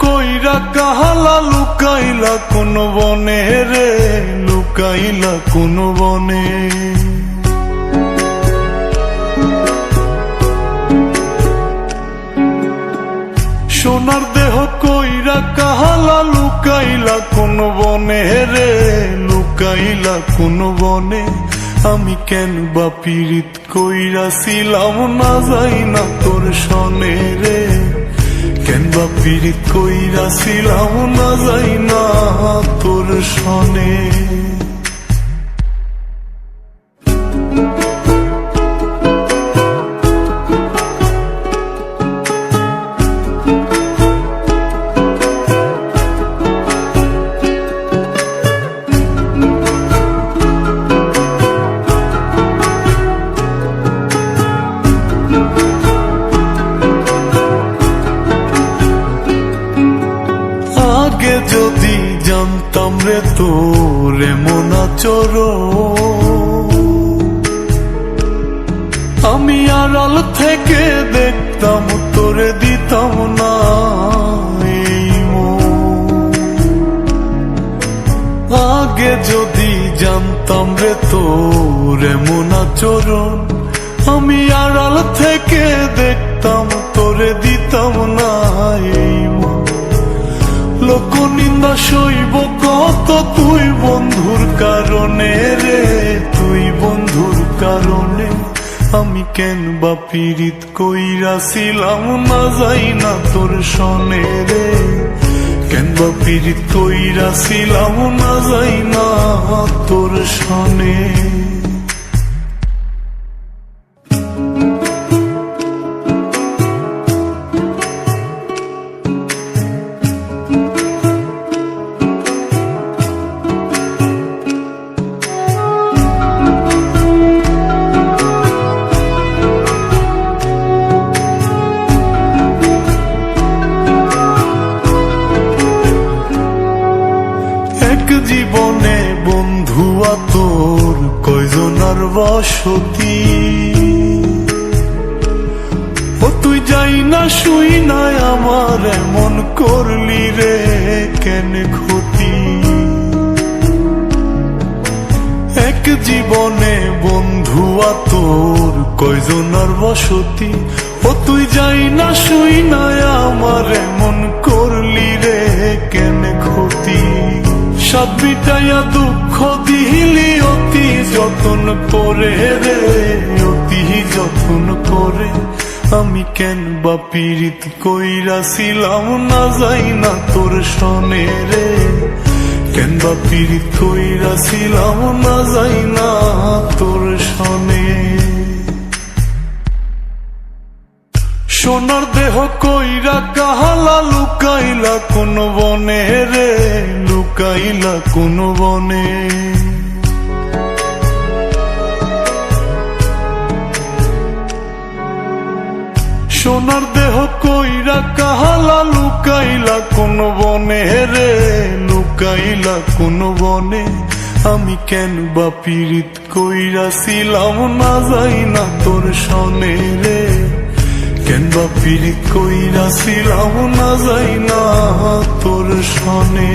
কইরা কাহালা লুকাইলা কোন বনে রে, লুকাইলা কোন বনে। সোনার দেহ কইরা কাহালা লুকাইলা কোন বনে রে, লুকাইলা কোন বনে। আমি কেন বা পীড়িত কইরাছিলাম না যাই না তোর সনে রে, কেন বা পীড়িত কইরাছিলাম না যাই না তোর সনে। আগে যদি জানতাম রে তোর এমন আচরণ, আমি আড়াল থেকে দেখতাম তোরে দিতাম না এই মন। আগে যদি জানতাম রে তোর এমন আচরণ, আমি আড়াল থেকে দেখতাম তোরে দিতাম না এই মন। লোক নিন্দা সইব কত তুই বন্ধুর কারণে রে, তুই বন্ধুর কারণে। আমি কেন বা পীড়িত কইরাছিলাম না যাই না তোর সনে রে, কেন বা পীড়িত কইরাছিলাম না যাই না তোর সনে। জীবনে বন্ধুয়া তোর কয়জনার বসতি, ও তুই যাই না শুই নাই আমার এমন করলি রে কেন ক্ষতি। এক জীবনে বন্ধুয়া তোর কয়জনার বসতি, ও তুই যাই না শুই নাই আমার এমন করলি রে কেন ক্ষতি। সব বিটাইয়া দুঃখ দিলি অতি যতন করে রে, অতি যতন করে। আমি কেন বা পীড়িত কইরাছিলাম না যাই না তোর সনে রে, কেন বা পীড়িত কইরাছিলাম না যাই না তোর সনে। সোনার দেহ কইরা কাহালা লুকাইলা কোন বনে রে, লুকাইলা কোন বনে। সোনার দেহ কইরা কাহালা লুকাইলা কোন বনে রে, লুকাইলা কোন বনে। আমি কেন বা পীড়িত কইরাছিলাম না যাই না তোর সনে রে, কেন বা পীড়িত কইরাছিলাম না যাই না তোর সনে।